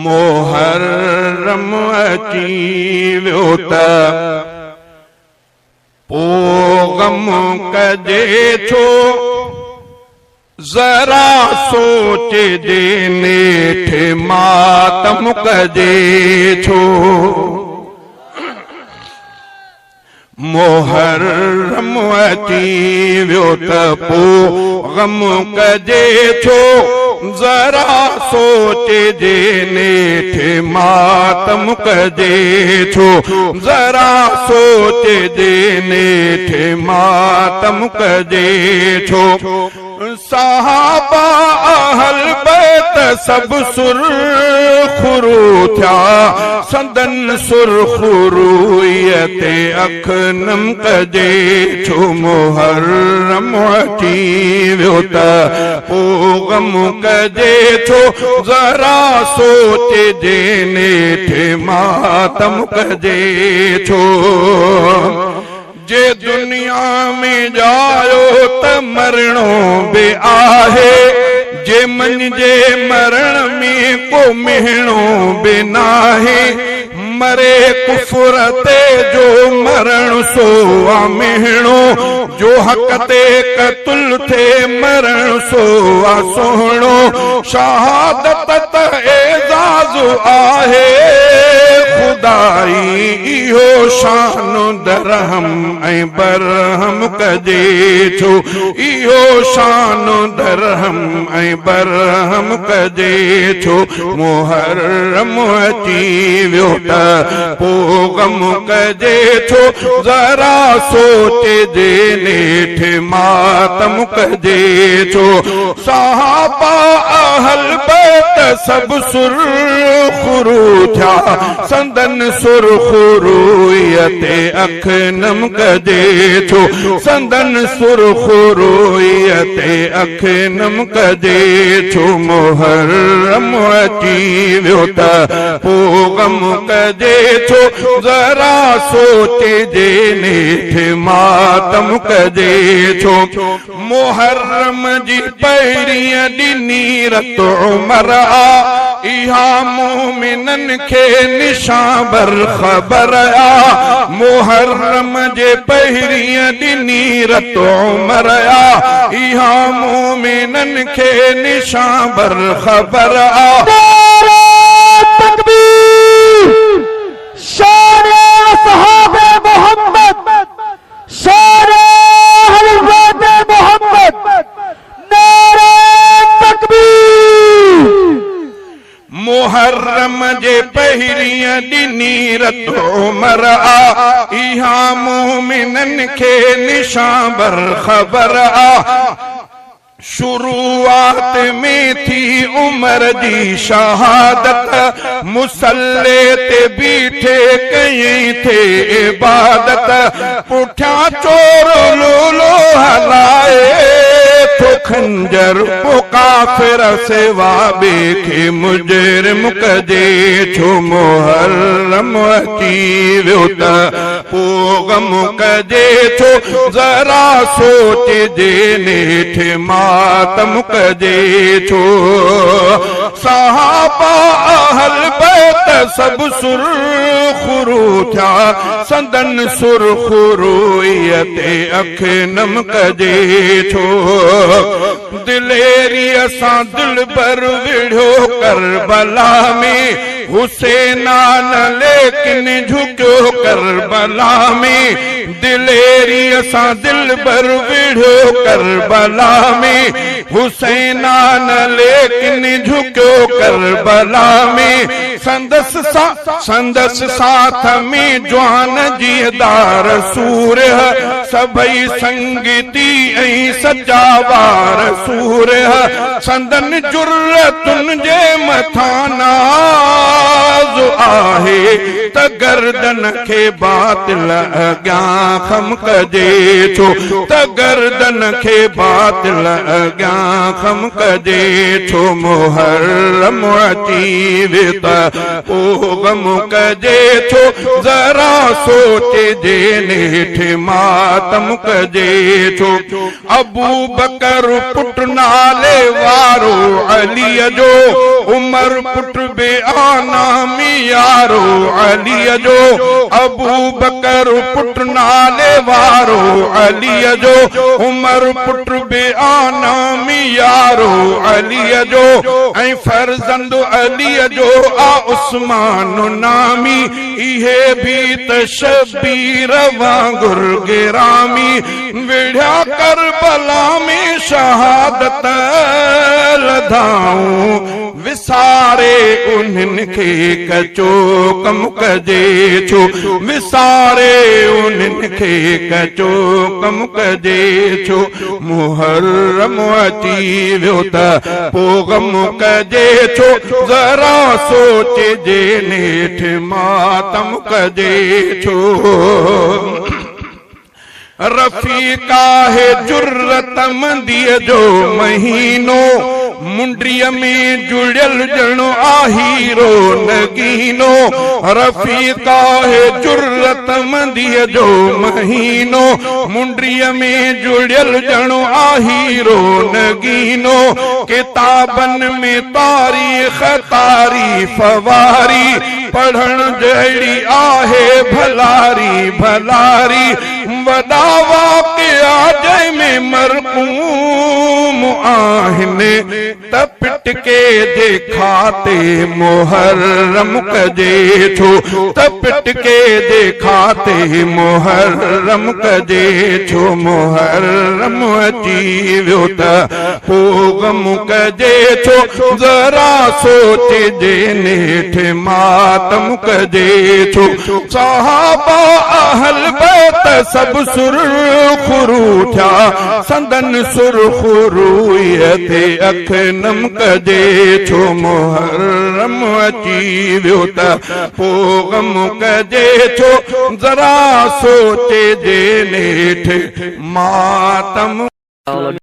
मुहर्रम अची वियो त पोइ गम कजे छो जरा सोचे जे नेठ मातम कजे छो मुहर्रम अची वियो त पोइ गम कजे छो जरा सोचे जे नेठ मातम कजे छो जरा सोचे जे नेठ मातम कजे छो सहाबा अहल बैत सब सुरखुरू थिया संदन सुरखुरूयते अख नम कजे छो मुहर्रम अची वियो त पोइ गम कजे छो जरा सोचे जे नेठ मातम कजे छो जे दुनिया में जायो त मरणो बि आहे जे मन जे मरण में को मिहणो बि नाहे मरे कुफर ते जो मरण सो आ मिहणो जो हक ते कतल थे मरण सो आ सोहणो शहादत त एजाज आहे खुदाई इहो शान दरहम ऐं बरहम कजे छो इहो शान दरहम ऐं बरहम कजे छो मुहर्रम अची वियो त पोइ गम कजे छो जरा सोचे जे नेठ मातम कजे छो सहाबा अहल बैत सब सुरखुरू थिया संदन सुरखुरूयते अख नम कजे छो संदन सुरखुरूयते अख नम कजे छो मुहर्रम अची वियो त पोइ गम कजे छो जरा सोचे जे नेठ मातम कजे छो मुहर्रम जी पहिरीं ॾिनी रत उमर आ इहा मोमिनन खे निशान बर ख़बर आ मुहर्रम जे पहिरीं ॾिनी रत उमर आ इहा मोमिनन खे निशान बर ख़बर आ मुहर्रम जे पहिरीं ॾिनी रत उमर आ इहा मोमिनन खे निशान बर ख़बर आ शुरुआत में थी उमर जी शहादत मुसल्ले ते बीठे कई थे इबादत पुठियां चोर लोलो हलाए तो खंजर पो काफिर सेवा बेखे मुजरिम कजे छो मुहर्रम अची वियो त पोइ गम कजे छो जरा सोचे जे नेठ मातम कजे छो सहाबा अहल बैत सब सुरखुरू थिया संदन सुरखुरूयते अख नम कजे छो दिलेरी असां दिल पर विढ़ो करबला में हुसैना न लेकिन झुकियो करबला में दिलेरी असां दिल पर विढ़ो करबला में हुसैना न लेकिन झुकियो करबला में संदस साथ में जवान जीदार सूर सभई संगीती ऐं सच्चा वार सूर संदन जुर्रतुन जे मथां नाज़ आहे त गर्दन खे बातिल अॻियां खम कजे छो त गर्दन खे बातिल अॻियां खम कजे छो मुहर्रम अची वियो त पोइ गम कजे छो ज़रा सोचजे नेठि मातम कजे छो अबू बकर पुट नाले वारो अलीअ जो उमर पुट बेआनामी यारो अलीअ जो अबू बकर पुट नाले वारो अलीअ जो उमर पुट बेआनामी यारो अलीअ जो ऐं फर्ज़ंद अलीअ जो आ उस्मान नामी इहे भी त शबीर वांगुर गिरामी विढ़िया करबला में शहादत लधाऊं विसारे उन्हनि खे कचो कम कजे छो विसारे उन्हनि खे कचो कम कजे छो मुहर्रम अची वियो त पोइ गम कजे छो ज़रा सोचजे नेठि मातम कजे छो रफ़ीक़ा है जुर्रत मंदीअ जो महीनो मुंडीअ में जुड़ियल ॼणो आहीरो नगीनो रफ़ीक़ा है जुर्रत मंदीअ जो महीनो मुंडीअ में जुड़ियल ॼणो आहीरो नगीनो किताबनि में तारीख़ तारीफ़ वारी पढ़ण जहिड़ी आहे भलारी भलारी वॾा वाक़िआ जंहिंमें मरक़ूम आहिनि त पिटके जे खाते मुहर्रम कजे छो त पिटके जे खाते मुहर्रम कजे छो मुहर्रम अची वियो त पोइ गम कजे छो ज़रा सोचजे नेठि मातम कजे छो सहाबा अहल बैत सब सुरख़ुरू थिया संदन सुरख़ुरूअ ते अख नम कजे छो मुहर्रम अची वियो त पोइ गम कजे छो ज़रा सोचजे नेठि मातम